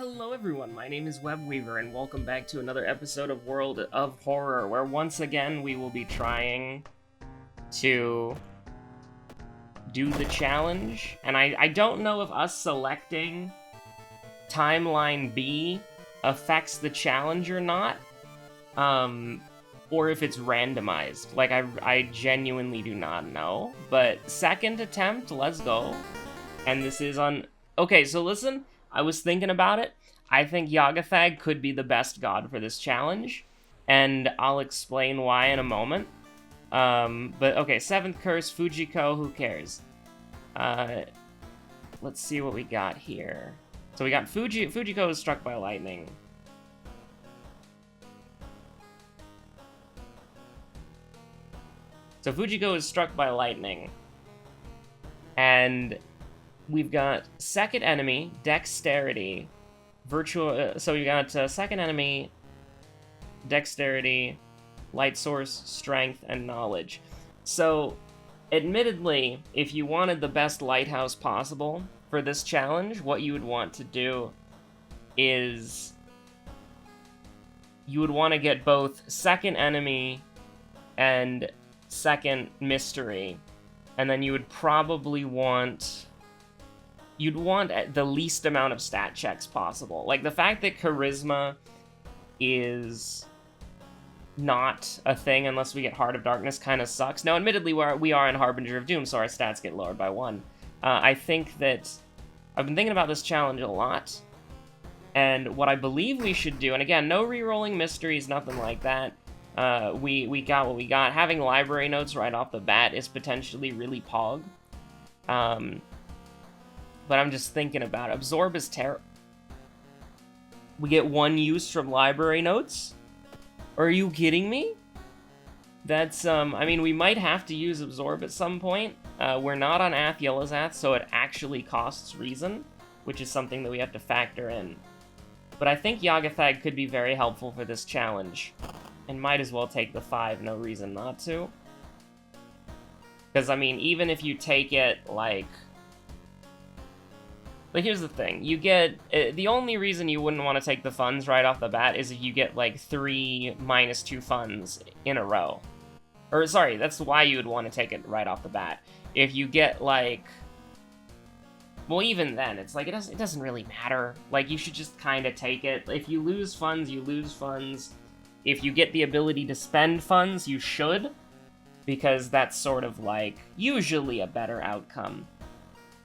Hello everyone, my name is Webweaver and welcome back to another episode of World of Horror, where once again we will be trying to do the challenge. And I don't know if us selecting Timeline B affects the challenge or not, or if it's randomized. Like, I genuinely do not know. But second attempt, let's go. And this is on... Okay, so listen, I was thinking about it. I think Yagathag could be the best god for this challenge, and I'll explain why in a moment. But okay, 7th curse, Fujiko, who cares? Let's see what we got here. So we got Fujiko is struck by lightning. So Fujiko is struck by lightning. And we've got second enemy, dexterity, so we got second enemy, dexterity, light source, strength, and knowledge. So, admittedly, if you wanted the best lighthouse possible for this challenge, what you would want to do is you would want to get both second enemy and second mystery, and then you would probably want... You'd want the least amount of stat checks possible. Like, the fact that charisma is not a thing unless we get Heart of Darkness kind of sucks. Now, admittedly, we are in Harbinger of Doom, so our stats get lowered by 1. I think that... I've been thinking about this challenge a lot, and what I believe we should do, and again, no re-rolling mysteries, nothing like that. We got what we got. Having library notes right off the bat is potentially really pog. But I'm just thinking about it. Absorb is terrible. We get 1 use from library notes? Are you kidding me? That's, I mean, we might have to use Absorb at some point. We're not on Ath Yelazath, so it actually costs Reason, which is something that we have to factor in. But I think Yagathag could be very helpful for this challenge, and might as well take the 5, no reason not to. Because, I mean, even if you take it, like... But here's the thing, you get... the only reason you wouldn't want to take the funds right off the bat is if you get, like, 3 -2 funds in a row. Or, sorry, that's why you would want to take it right off the bat. If you get, like... Well, even then, it's like, it doesn't really matter. Like, you should just kind of take it. If you lose funds, you lose funds. If you get the ability to spend funds, you should. Because that's sort of, like, usually a better outcome.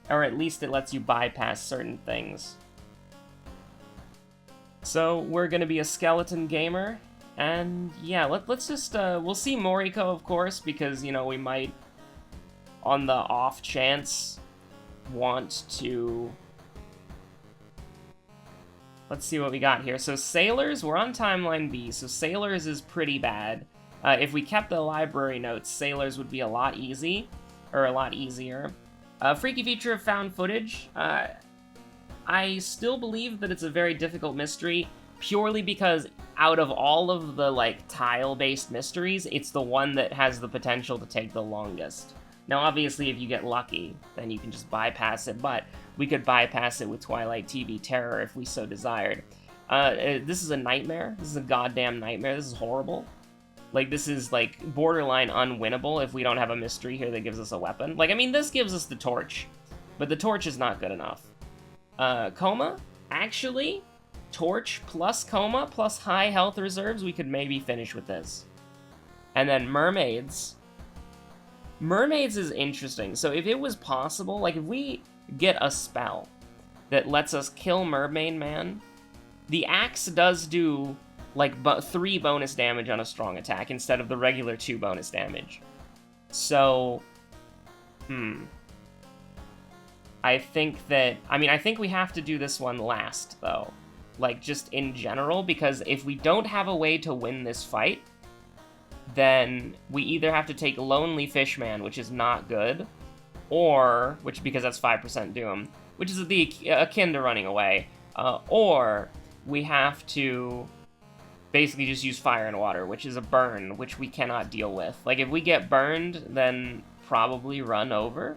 Or at least it lets you bypass certain things. So, we're gonna be a skeleton gamer, and yeah, let's just, we'll see Moriko, of course, because, you know, we might, on the off chance, want to... Let's see what we got here. So, Sailors, we're on Timeline B, so Sailors is pretty bad. If we kept the library notes, Sailors would be a lot easier. Freaky feature of found footage. I still believe that it's a very difficult mystery, purely because out of all of the, like, tile-based mysteries, it's the one that has the potential to take the longest. Now, obviously, if you get lucky, then you can just bypass it, but we could bypass it with Twilight TV Terror if we so desired. This is a nightmare. This is a goddamn nightmare. This is horrible. Like, this is, like, borderline unwinnable if we don't have a mystery here that gives us a weapon. Like, I mean, this gives us the torch, but the torch is not good enough. Coma? Actually, torch plus coma plus high health reserves, we could maybe finish with this. And then mermaids. Mermaids is interesting. So if it was possible, like, if we get a spell that lets us kill Mermaid Man, the axe does do... like, 3 bonus damage on a strong attack instead of the regular 2 bonus damage. So, I think that... I mean, I think we have to do this one last, though. Like, just in general, because if we don't have a way to win this fight, then we either have to take Lonely Fishman, which is not good, or... because that's 5% doom, which is akin to running away, or we have to... basically just use fire and water, which is a burn, which we cannot deal with. Like, if we get burned, then probably run over.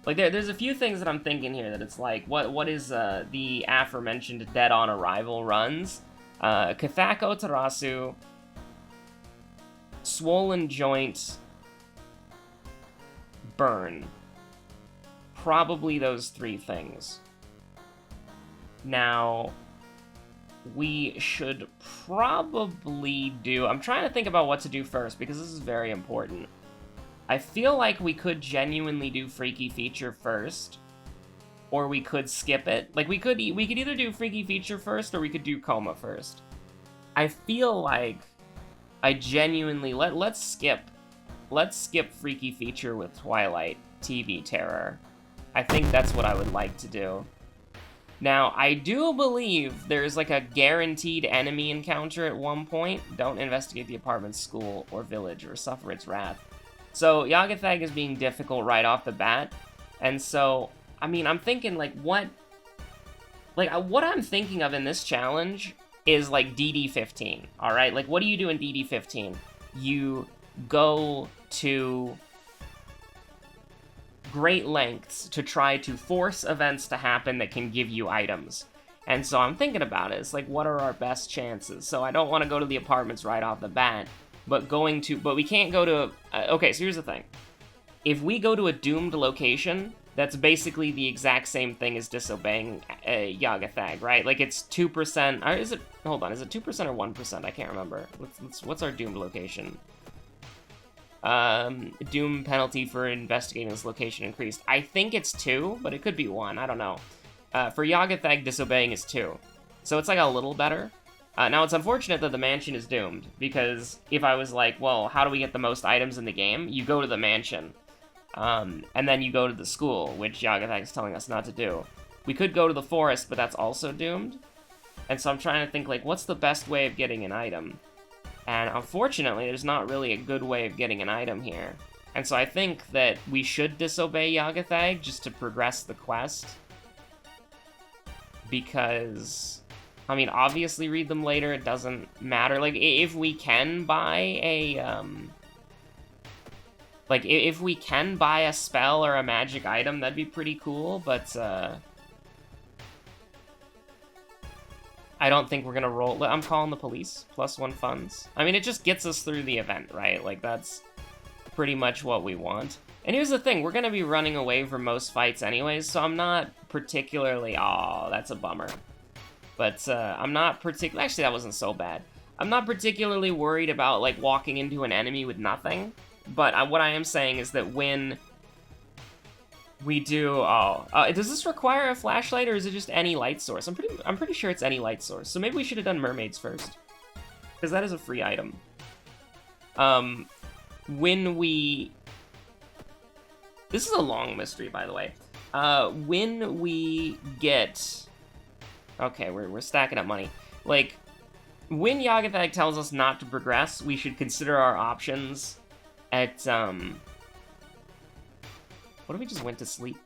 Like, there's a few things that I'm thinking here that it's like, what is the aforementioned dead on arrival runs? Kathako Tarasu, Swollen Joint, Burn. Probably those 3 things. Now, we should probably do... I'm trying to think about what to do first, because this is very important. I feel like we could genuinely do Freaky Feature first, or we could skip it. Like, we could either do Freaky Feature first, or we could do Coma first. I feel like I genuinely... Let's skip Freaky Feature with Twilight TV Terror. I think that's what I would like to do. Now, I do believe there's like a guaranteed enemy encounter at one point. Don't investigate the apartment, school, or village, or suffer its wrath. So, Yagathag is being difficult right off the bat. And so, I mean, I'm thinking, like, what I'm thinking of in this challenge is, like, DD15, alright? Like, what do you do in DD15? You go to great lengths to try to force events to happen that can give you items. And so I'm thinking about it. It's like, what are our best chances? So I don't want to go to the apartments right off the bat, but we can't go to... okay, so here's the thing. If we go to a doomed location, that's basically the exact same thing as disobeying Yagathag, right? Like, it's 2%... Or is it... Hold on, is it 2% or 1%? I can't remember. What's our doomed location? Doom penalty for investigating this location increased. I think it's 2, but it could be 1. I don't know. For Yagathag, disobeying is 2. So it's like a little better. Now, it's unfortunate that the mansion is doomed, because if I was like, well, how do we get the most items in the game? You go to the mansion. And then you go to the school, which Yagathag is telling us not to do. We could go to the forest, but that's also doomed. And so I'm trying to think, like, what's the best way of getting an item? And unfortunately, there's not really a good way of getting an item here. And so I think that we should disobey Yagathag just to progress the quest. Because, I mean, obviously read them later, it doesn't matter. Like, if we can buy a, like, if we can buy a spell or a magic item, that'd be pretty cool, but, I don't think we're gonna roll... I'm calling the police. +1 funds. I mean, it just gets us through the event, right? Like, that's pretty much what we want. And here's the thing, we're gonna be running away from most fights anyways, so I'm not particularly... Aw, that's a bummer. But, I'm not particularly... Actually, that wasn't so bad. I'm not particularly worried about, like, walking into an enemy with nothing. But what I am saying is that when we do... does this require a flashlight, or is it just any light source? I'm pretty sure it's any light source. So maybe we should have done mermaids first, because that is a free item. When we... This is a long mystery, by the way. When we get... Okay, we're stacking up money. Like, when Yagathag tells us not to progress, we should consider our options at, What if we just went to sleep?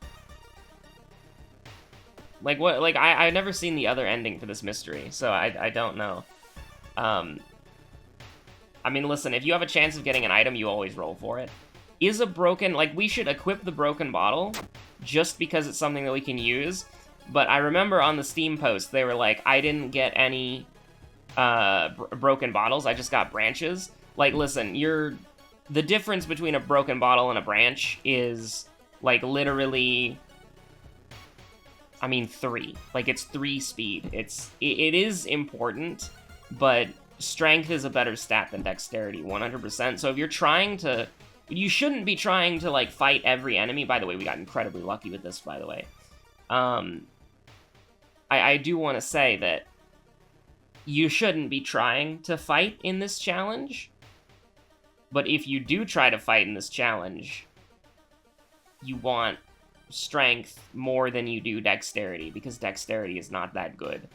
Like, what? Like, I've never seen the other ending for this mystery, so I don't know. I mean, listen, if you have a chance of getting an item, you always roll for it. Is a broken... Like, we should equip the broken bottle, just because it's something that we can use. But I remember on the Steam post, they were like, I didn't get any broken bottles, I just got branches. Like, listen, the difference between a broken bottle and a branch is... like, literally, I mean, 3. Like, it's 3 speed. It is important, but strength is a better stat than dexterity, 100%. So if you're trying to... You shouldn't be trying to, like, fight every enemy. By the way, we got incredibly lucky with this, by the way. I do want to say that you shouldn't be trying to fight in this challenge, but if you do try to fight in this challenge... you want strength more than you do dexterity, because dexterity is not that good.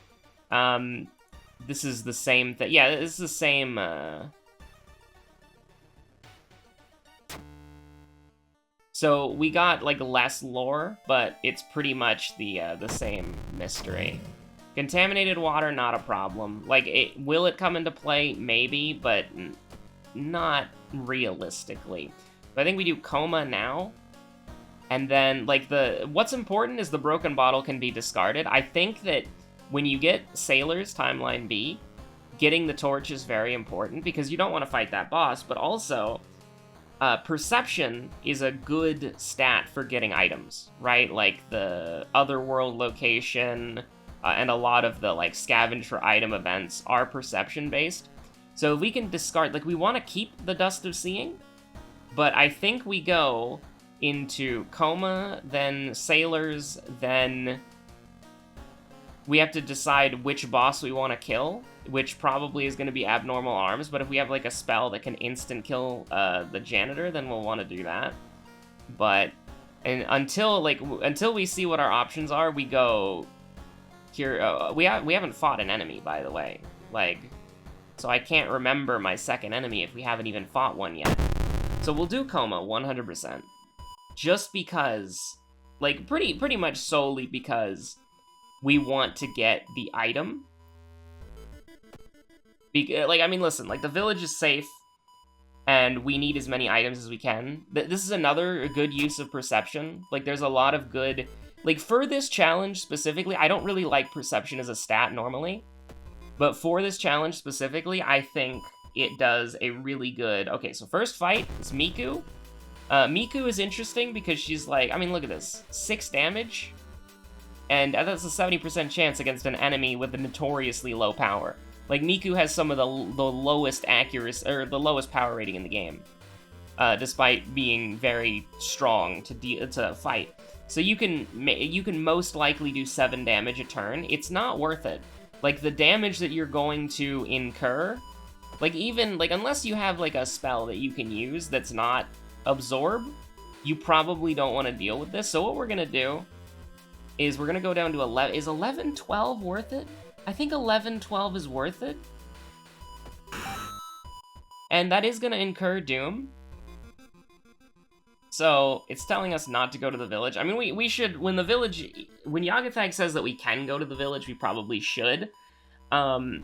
This is the same thing. Yeah, this is the same, So, we got, like, less lore, but it's pretty much the same mystery. Contaminated water, not a problem. Like, will it come into play? Maybe, but not realistically. But I think we do coma now. And then, like, what's important is the broken bottle can be discarded. I think that when you get Sailor's Timeline B, getting the torch is very important, because you don't want to fight that boss, but also, Perception is a good stat for getting items, right? Like, the Otherworld location, and a lot of the, like, scavenge for item events are perception-based. So we can discard, like, we want to keep the Dust of Seeing, but I think we go into Coma, then Sailors, then we have to decide which boss we want to kill, which probably is going to be Abnormal Arms, but if we have, like, a spell that can instant kill the Janitor, then we'll want to do that. But until we see what our options are, we go here. We haven't fought an enemy, by the way. Like, so I can't remember my second enemy if we haven't even fought one yet. So we'll do Coma 100%. Just because, like, pretty much solely because we want to get the item. Like, I mean, listen, like, the village is safe, and we need as many items as we can. This is another good use of perception. Like, there's a lot of good... Like, for this challenge specifically, I don't really like perception as a stat normally, but for this challenge specifically, I think it does a really good... Okay, so first fight is Miku. Miku is interesting because she's like... I mean, look at this. 6 damage, and that's a 70% chance against an enemy with a notoriously low power. Like, Miku has some of the lowest accuracy, or the lowest power rating in the game, despite being very strong to fight. So you can most likely do 7 damage a turn. It's not worth it. Like, the damage that you're going to incur, like, even, like, unless you have, like, a spell that you can use that's not Absorb, you probably don't want to deal with this. So what we're gonna do is we're gonna go down to 11. Is 11-12 worth it? I think 11-12 is worth it. And that is gonna incur Doom. So it's telling us not to go to the village. I mean, we should, when Yagathag says that we can go to the village, we probably should. Do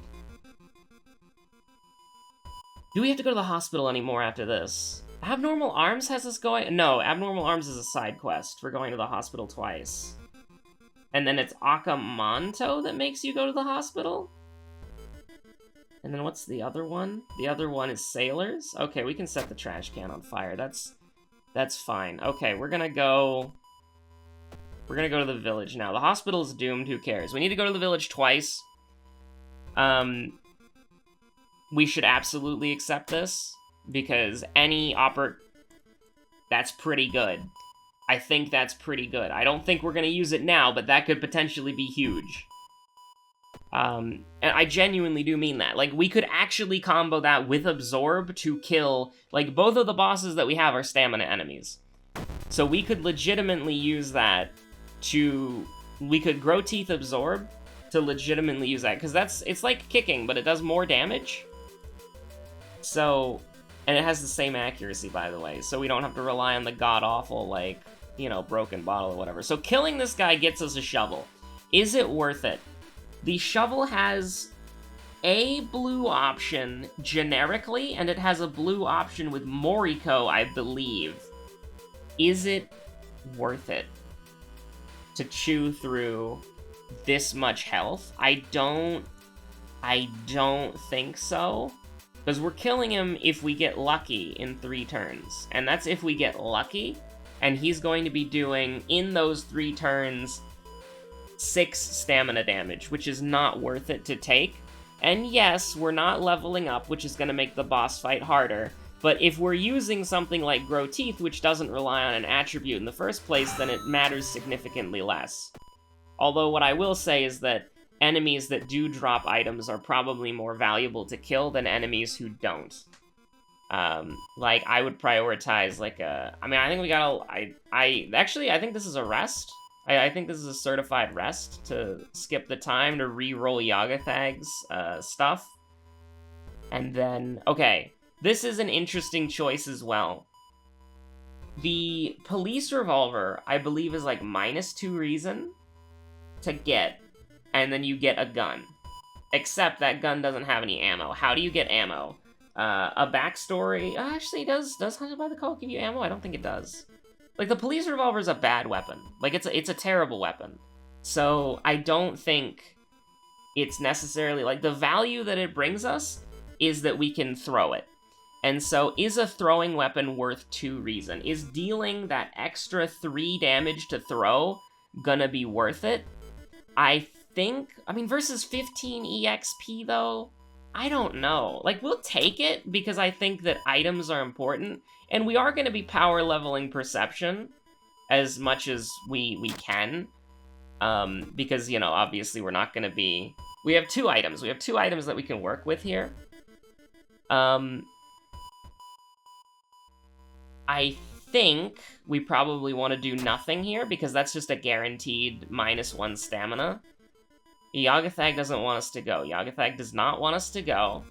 we have to go to the hospital anymore after this? Abnormal Arms has us going? No, Abnormal Arms is a side quest. We're going to the hospital twice. And then it's Akamanto that makes you go to the hospital? And then what's the other one? The other one is Sailors? Okay, we can set the trash can on fire. That's fine. Okay, we're gonna go to the village now. The hospital's doomed, who cares? We need to go to the village twice. We should absolutely accept this, because that's pretty good. I think that's pretty good. I don't think we're gonna use it now, but that could potentially be huge. And I genuinely do mean that. Like, we could actually combo that with Absorb to kill, like, both of the bosses that we have are stamina enemies. So we could legitimately use that we could Grow Teeth Absorb to legitimately use that, because it's like kicking, but it does more damage. So, and it has the same accuracy, by the way, so we don't have to rely on the god-awful, like, you know, broken bottle or whatever. So killing this guy gets us a shovel. Is it worth it? The shovel has a blue option generically, and it has a blue option with Moriko, I believe. Is it worth it to chew through this much health? I don't think so. Because we're killing him if we get lucky in 3 turns. And that's if we get lucky. And he's going to be doing, in those 3 turns, 6 stamina damage, which is not worth it to take. And yes, we're not leveling up, which is going to make the boss fight harder. But if we're using something like Grow Teeth, which doesn't rely on an attribute in the first place, then it matters significantly less. Although what I will say is that enemies that do drop items are probably more valuable to kill than enemies who don't. Like, I would prioritize, like, I mean, I think we gotta... I think this is a rest. I think this is a certified rest to skip the time to re-roll Yagathag's stuff. And then... Okay, this is an interesting choice as well. The police revolver, I believe, is, like, -2 reason to get, and then you get a gun. Except that gun doesn't have any ammo. How do you get ammo? A backstory... actually, does Hunted by the Cult give you ammo? I don't think it does. Like, the police revolver is a bad weapon. Like, it's a terrible weapon. So, I don't think it's necessarily... Like, the value that it brings us is that we can throw it. And so, is a throwing weapon worth 2 reason? Is dealing that extra 3 damage to throw gonna be worth it? I think... I mean, versus 15 EXP, though? I don't know. Like, we'll take it, because I think that items are important, and we are gonna be power leveling perception as much as we can. Because, you know, obviously we're not gonna be... We have 2 items. We have 2 items that we can work with here. I think we probably want to do nothing here, because that's just a guaranteed -1 stamina. Yagathag doesn't want us to go. Yagathag does not want us to go.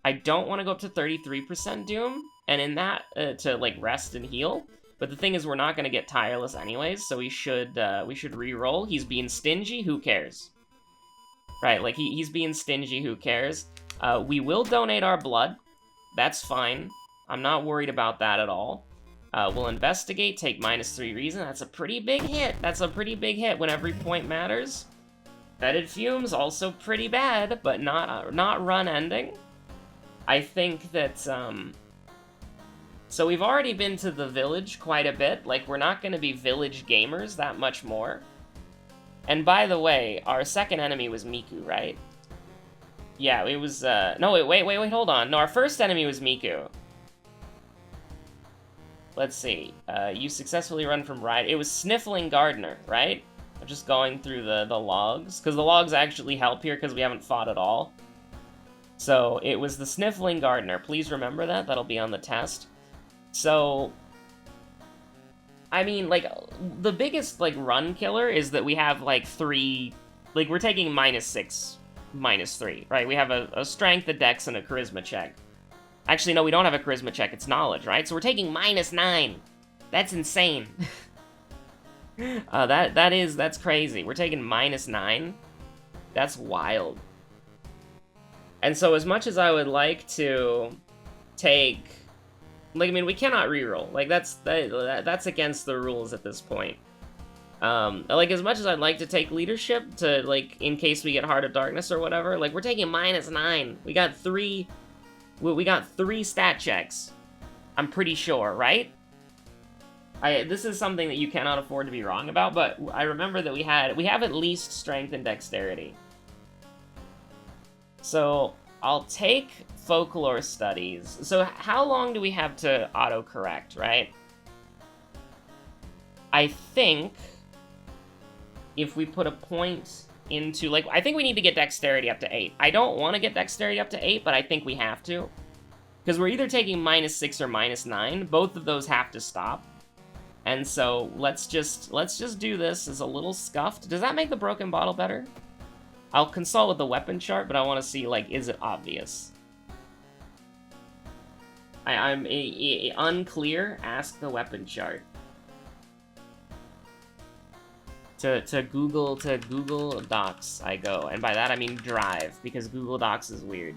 I don't want to go up to 33% Doom, and in that, to, like, rest and heal. But the thing is, we're not going to get Tireless anyways, so we should re-roll. He's being stingy, who cares? Right, like, he's being stingy, who cares? We will donate our blood. That's fine. I'm not worried about that at all. We'll investigate, take -3 reason. That's a pretty big hit. That's a pretty big hit when every point matters. Fetid Fumes, also pretty bad, but not run-ending. I think that, So we've already been to the village quite a bit. Like, we're not going to be village gamers that much more. And by the way, our second enemy was Miku, right? Yeah, it was, No, wait, hold on. No, our first enemy was Miku. Let's see. You successfully run from ride. It was Sniffling Gardener, right? I'm just going through the logs. Because the logs actually help here because we haven't fought at all. So, it was the Sniffling Gardener. Please remember that. That'll be on the test. So, I mean, like, the biggest, like, run killer is that we have, like, 3... Like, we're taking -6, -3, right? We have a strength, a dex, and a charisma check. Actually, no, we don't have a charisma check. It's knowledge, right? So we're taking -9. That's insane. That's crazy. We're taking -9. That's wild. And so as much as I would like to take... Like, I mean, we cannot reroll. Like, that's against the rules at this point. Like, as much as I'd like to take leadership to, like, in case we get Heart of Darkness or whatever, like, we're taking -9. We got 3... We got 3 stat checks. I'm pretty sure, right? This is something that you cannot afford to be wrong about, but I remember that we have at least strength and dexterity. So, I'll take folklore studies. So, how long do we have to autocorrect, right? I think if we put a point into, like, I think we need to get dexterity up to 8. I don't want to get dexterity up to 8, but I think we have to. Because we're either taking -6 or -9. Both of those have to stop. And so, let's just do this as a little scuffed. Does that make the broken bottle better? I'll consult with the weapon chart, but I want to see, like, is it obvious? I'm unclear. Ask the weapon chart. To Google Docs I go, and by that I mean Drive, because Google Docs is weird.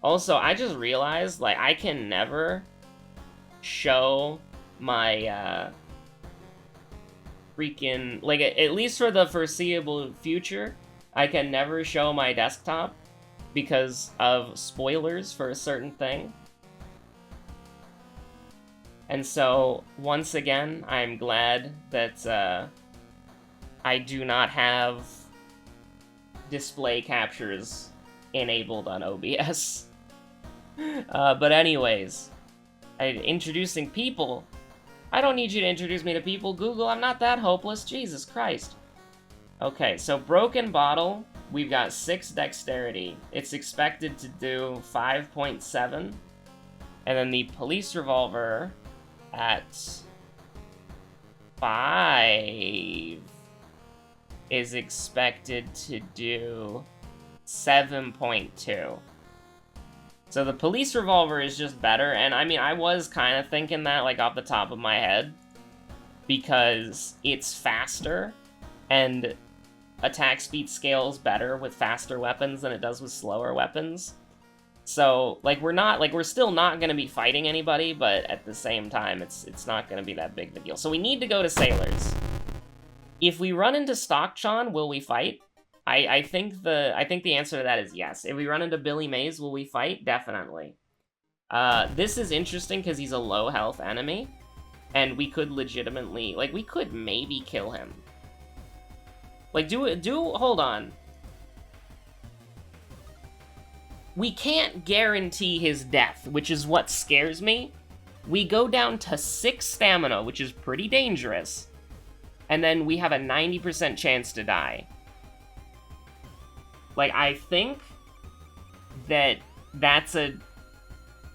Also, I just realized, like, I can never show my, freaking... Like, at least for the foreseeable future, I can never show my desktop because of spoilers for a certain thing. And so, once again, I'm glad that, I do not have display captures enabled on OBS. But anyways, introducing people. I don't need you to introduce me to people, Google. I'm not that hopeless. Jesus Christ. Okay, so Broken Bottle, we've got 6 dexterity. It's expected to do 5.7. And then the Police Revolver at 5 is expected to do 7.2. So the Police Revolver is just better, and I mean, I was kind of thinking that, like, off the top of my head, because it's faster, and attack speed scales better with faster weapons than it does with slower weapons. So, like, we're still not gonna be fighting anybody, but at the same time, it's not gonna be that big of a deal. So we need to go to Sailors. If we run into Stockchan, will we fight? I think the answer to that is yes. If we run into Billy Mays, will we fight? Definitely. This is interesting because he's a low health enemy, and we could legitimately, like, we could maybe kill him. Like, hold on. We can't guarantee his death, which is what scares me. We go down to 6 stamina, which is pretty dangerous, and then we have a 90% chance to die. Like, I think that that's a...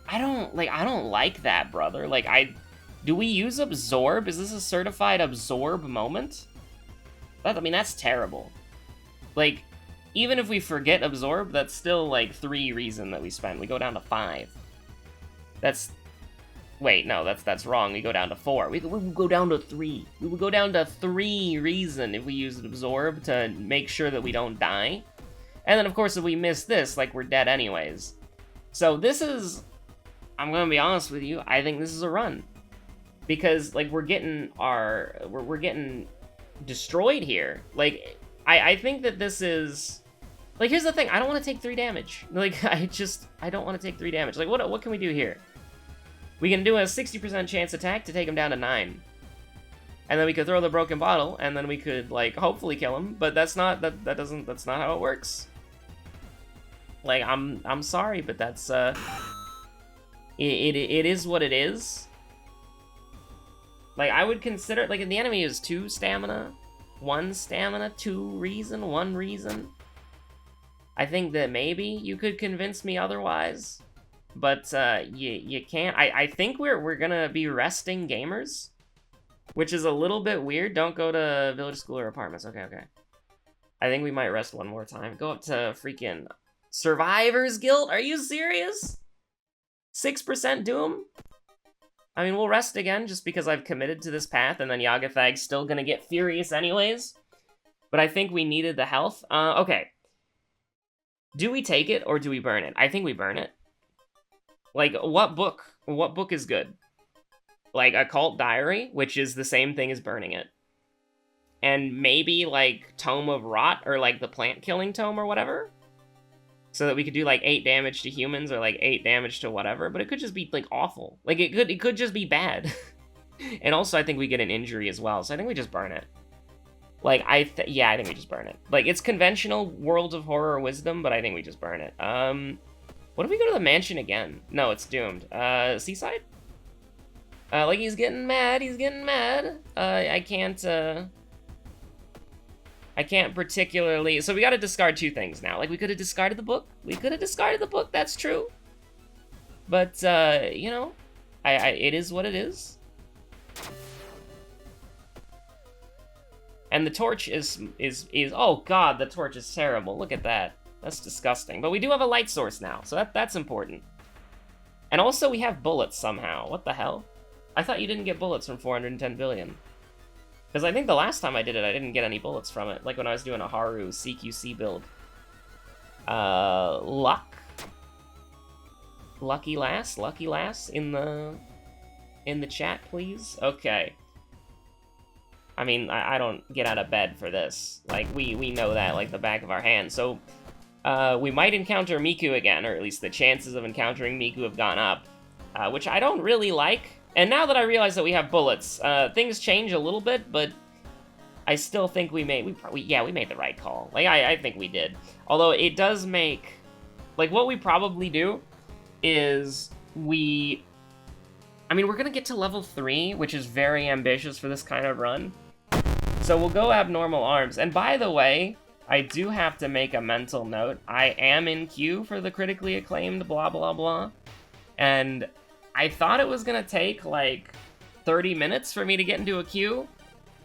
I don't like that, brother. Like, do we use Absorb? Is this a certified Absorb moment? I mean, that's terrible. Like, even if we forget Absorb, that's still, like, 3 reason that we spend. We go down to 5. Wait, no, that's wrong. We go down to 4. We would go down to 3. We would go down to 3 reason if we use Absorb to make sure that we don't die. And then, of course, if we miss this, like, we're dead anyways. So this is... I'm gonna be honest with you, I think this is a run. Because, like, we're getting destroyed here. Like, I think that this is... Like, here's the thing, I don't want to take 3 damage. Like, I don't want to take 3 damage. Like, what can we do here? We can do a 60% chance attack to take him down to 9. And then we could throw the broken bottle, and then we could, like, hopefully kill him. But that's not how it works. Like, I'm sorry, but that's, it is what it is. Like, I would consider, like, if the enemy is 2 stamina, 1 stamina, 2 reason, 1 reason, I think that maybe you could convince me otherwise. But, you can't. I think we're gonna be resting gamers, which is a little bit weird. Don't go to village, school, or apartments. Okay. I think we might rest one more time. Go up to freaking... Survivor's Guild? Are you serious? 6% Doom? I mean, we'll rest again just because I've committed to this path, and then Yagathag's still gonna get furious anyways. But I think we needed the health. Okay. Do we take it or do we burn it? I think we burn it. Like, what book? What book is good? Like, Occult Diary, which is the same thing as burning it. And maybe, like, Tome of Rot, or, like, the Plant Killing Tome or whatever? So that we could do, like, 8 damage to humans, or, like, 8 damage to whatever, but it could just be, like, awful. Like, it could just be bad. And also, I think we get an injury as well, so I think we just burn it. Like, yeah, I think we just burn it. Like, it's conventional World of Horror wisdom, but I think we just burn it. What if we go to the mansion again? No, it's doomed. Seaside? Like, he's getting mad, I can't particularly... So we gotta discard 2 things now. Like, we could have discarded the book. That's true. But, you know, it is what it is. And the torch is... Oh, God, the torch is terrible. Look at that. That's disgusting. But we do have a light source now, so that's important. And also, we have bullets somehow. What the hell? I thought you didn't get bullets from 410 billion. Because I think the last time I did it, I didn't get any bullets from it. Like when I was doing a Haru CQC build. Luck? Lucky lass in the chat, please? Okay. I mean, I don't get out of bed for this. Like, we know that like the back of our hand. So, we might encounter Miku again, or at least the chances of encountering Miku have gone up. Which I don't really like. And now that I realize that we have bullets, things change a little bit, but I still think we made the right call. Like, I think we did. Although it does make, like, what we probably do is we're gonna get to level 3, which is very ambitious for this kind of run. So we'll go Abnormal Arms. And by the way, I do have to make a mental note. I am in queue for the critically acclaimed blah blah blah. And I thought it was gonna take like 30 minutes for me to get into a queue,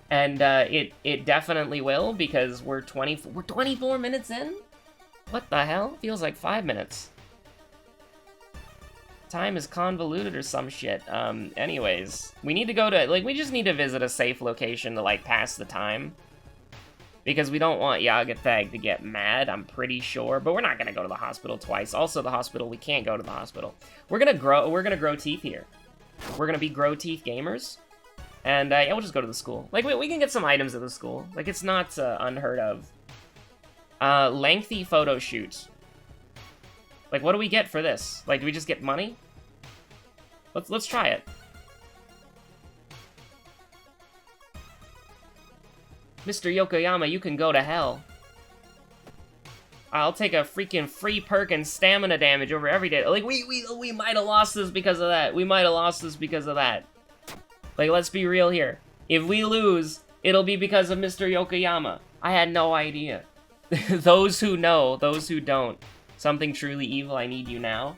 and it definitely will, because we're 24 minutes in? What the hell? Feels like 5 minutes. Time is convoluted or some shit. Anyways, we need to go to, like, we just need to visit a safe location to, like, pass the time. Because we don't want Yagathag to get mad, I'm pretty sure. But we're not gonna go to the hospital twice. Also, the hospital, we can't go to the hospital. We're gonna grow teeth here. We're gonna be grow teeth gamers. And, yeah, we'll just go to the school. Like, we can get some items at the school. Like, it's not unheard of. Lengthy photo shoot. Like, what do we get for this? Like, do we just get money? Let's try it. Mr. Yokoyama, you can go to hell. I'll take a freaking free perk and stamina damage over every day. Like, we might have lost this because of that. We might have lost this because of that. Like, let's be real here. If we lose, it'll be because of Mr. Yokoyama. I had no idea. Those who know, those who don't. Something truly evil, I need you now.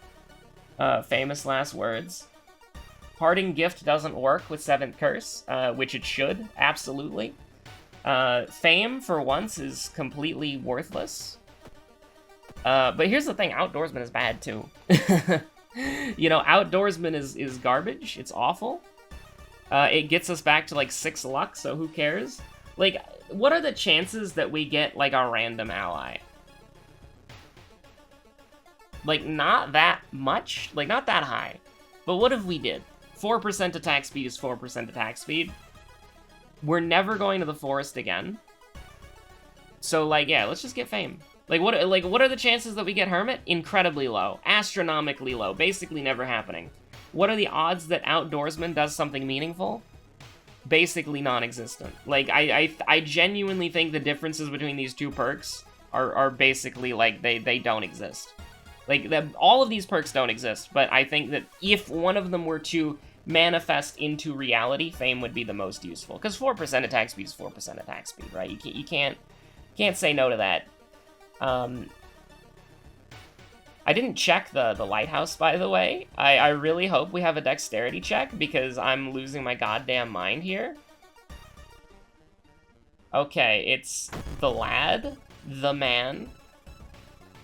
Famous last words. Parting gift doesn't work with 7th curse, which it should, absolutely. Fame, for once, is completely worthless. But here's the thing, Outdoorsman is bad, too. You know, Outdoorsman is garbage, it's awful. It gets us back to, like, 6 luck, so who cares? Like, what are the chances that we get, like, a random ally? Like, not that much? Like, not that high. But what if we did? 4% attack speed is 4% attack speed. We're never going to the forest again. So, like, yeah, let's just get fame. Like, what are the chances that we get Hermit? Incredibly low. Astronomically low. Basically never happening. What are the odds that Outdoorsman does something meaningful? Basically non-existent. Like, I genuinely think the differences between these two perks are basically, like, they don't exist. Like, all of these perks don't exist, but I think that if one of them were to manifest into reality, Fame would be the most useful. Because 4% attack speed is 4% attack speed, right? You can't say no to that. I didn't check the lighthouse, by the way. I really hope we have a dexterity check, because I'm losing my goddamn mind here. Okay, it's the lad, the man.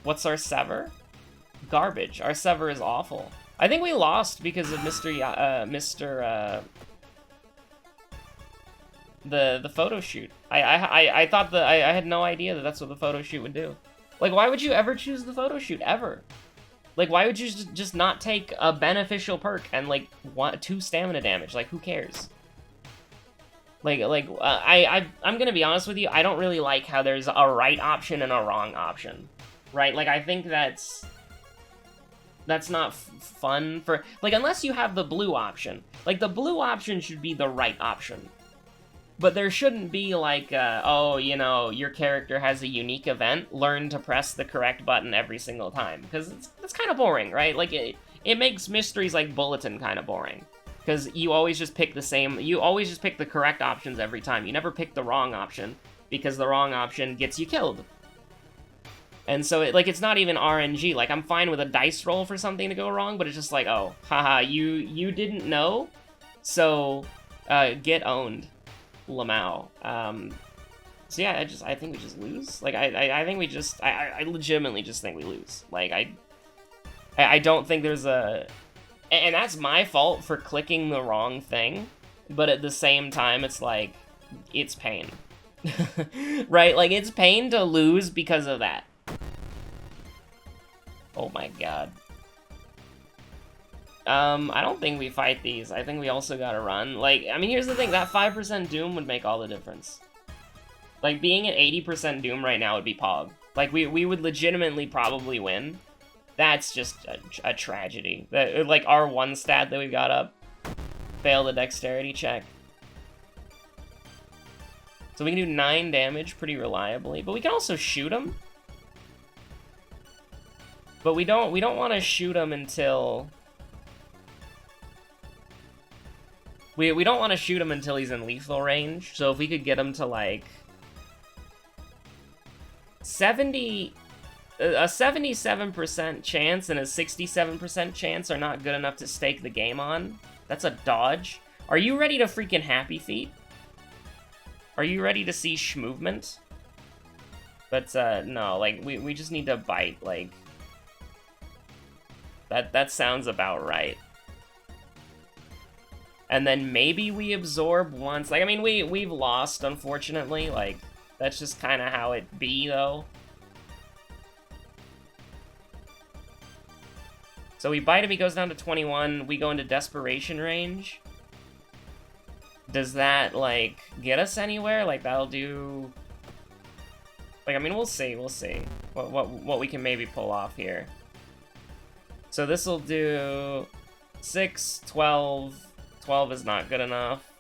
What's our sever? Garbage. Our sever is awful. I think we lost because of the photo shoot. I thought that I had no idea that that's what the photo shoot would do. Like, why would you ever choose the photo shoot ever? Like, why would you just not take a beneficial perk and like want 2 stamina damage? Like, who cares? I'm gonna be honest with you. I don't really like how there's a right option and a wrong option, right? Like, I think that's not fun for, like, unless you have the blue option. Like, the blue option should be the right option. But there shouldn't be, like, oh, you know, your character has a unique event, learn to press the correct button every single time. Because it's kind of boring, right? Like, it makes mysteries like Bulletin kind of boring. Because you always just pick the correct options every time. You never pick the wrong option, because the wrong option gets you killed. And so, it's not even RNG. Like, I'm fine with a dice roll for something to go wrong, but it's just like, oh, haha, you didn't know? So, get owned, Lamau. So yeah, I think we just lose. Like, I think we just, I legitimately just think we lose. Like, I don't think there's a, and that's my fault for clicking the wrong thing, but at the same time, it's like, it's pain. Right? Like, it's pain to lose because of that. Oh my god. I don't think we fight these. I think we also gotta run. Like, I mean, here's the thing. That 5% Doom would make all the difference. Like, being at 80% Doom right now would be pog. Like, we would legitimately probably win. That's just a tragedy. Like, our one stat that we got up. Fail the dexterity check. So we can do 9 damage pretty reliably. But we can also shoot him. But we don't want to shoot him until... We don't want to shoot him until he's in lethal range. So if we could get him to, like... a 77% chance and a 67% chance are not good enough to stake the game on. That's a dodge. Are you ready to freaking Happy Feet? Are you ready to see schmovement? But, no, like, we just need to bite, like... That sounds about right. And then maybe we absorb once. Like, I mean, we've lost, unfortunately. Like, That's just kind of how it be, though. So we bite him, he goes down to 21, we go into desperation range. Does that, like, get us anywhere? Like, that'll do... Like, I mean, we'll see what we can maybe pull off here. So this'll do 6, 12. 12 is not good enough.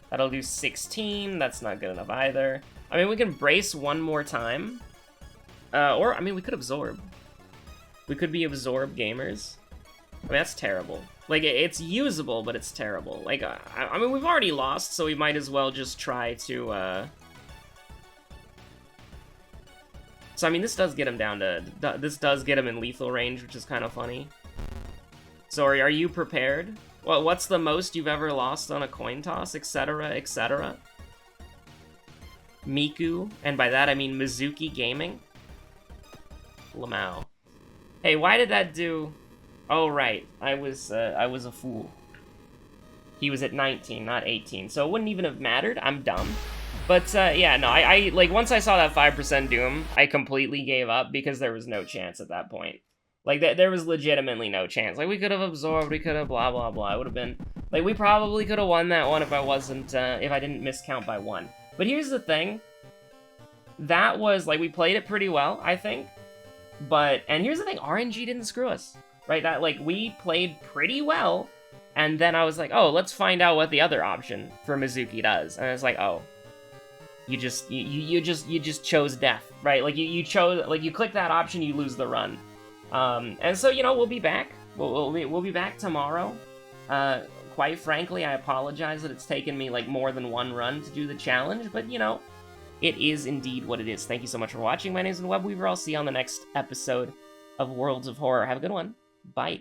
That'll do 16. That's not good enough either. I mean, we can brace one more time. Or, I mean, we could absorb. We could be absorb gamers. I mean, that's terrible. Like, it's usable, but it's terrible. Like, I mean, we've already lost, so we might as well just try to, So, I mean, this does get him down to... This does get him in lethal range, which is kind of funny. So, are you prepared? Well, what's the most you've ever lost on a coin toss, etc., etc.? Miku, and by that I mean Mizuki Gaming. Lamau. Hey, why did that do... Oh, right. I was a fool. He was at 19, not 18, so it wouldn't even have mattered. I'm dumb. But, yeah, no, I like, once I saw that 5% Doom, I completely gave up because there was no chance at that point. Like, there was legitimately no chance. Like, we could have absorbed, we could have blah, blah, blah. It would have been... Like, we probably could have won that one if I wasn't, if I didn't miscount by 1. But here's the thing. That was, like, we played it pretty well, I think. But, and here's the thing, RNG didn't screw us. Right? That, like, we played pretty well, and then I was like, oh, let's find out what the other option for Mizuki does. And I was like, oh. You just chose death, right? Like, you chose, like, you click that option, you lose the run. And so, you know, we'll be back. We'll be back tomorrow. Quite frankly, I apologize that it's taken me, like, more than one run to do the challenge, but, you know, it is indeed what it is. Thank you so much for watching. My name is Webweaver. I'll see you on the next episode of Worlds of Horror. Have a good one. Bye.